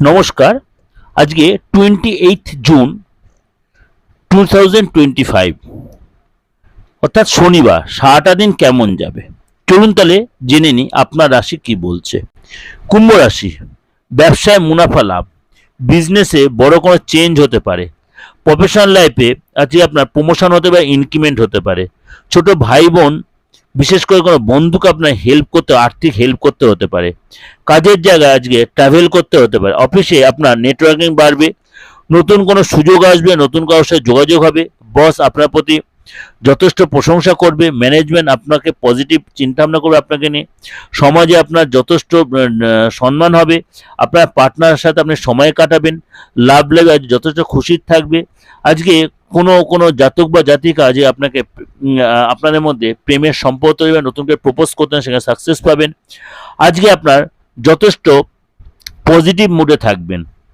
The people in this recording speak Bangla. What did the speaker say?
নমস্কার। আজকে 28 জুন 2025, অর্থাৎ শনিবার। সারাটা দিন কেমন যাবে চলুন তাহলে জেনে নিই আপনার রাশি কি বলছে। কুম্ভ রাশি, ব্যবসায় মুনাফা লাভ, বিজনেসে বড় কোনো চেঞ্জ হতে পারে, প্রফেশনাল লাইফে আজকে আপনার প্রমোশন হতে পারে, ইনক্রিমেন্ট হতে পারে, ছোট ভাই বোন বিশেষ করে কোনো বন্ধুকে আপনার হেল্প করতে, আর্থিক হেল্প করতে হতে পারে, কাজের জায়গায় আজকে ট্রাভেল করতে হতে পারে, অফিসে আপনার নেটওয়ার্কিং বাড়বে, নতুন কোনো সুযোগ আসবে, নতুন কারোর সাথে যোগাযোগ হবে, বস আপনার প্রতি যথেষ্ট প্রশংসা করবে, ম্যানেজমেন্ট আপনাকে পজিটিভ চিন্তাভাবনা করবে আপনাকে নিয়ে, সমাজে আপনার যথেষ্ট সম্মান হবে, আপনার পার্টনারের সাথে আপনি সময় কাটাবেন, লাভ লেগে যথেষ্ট খুশি থাকবে। আজকে কোনো কোনো জাতক বা জাতিকা আজকে আপনাকে আপনাদের মধ্যে প্রেমের সম্পর্ক তৈরি হবে, নতুন করে প্রপোজ করতে সেখানে সাকসেস পাবেন। আজকে আপনার যথেষ্ট পজিটিভ মুডে থাকবেন।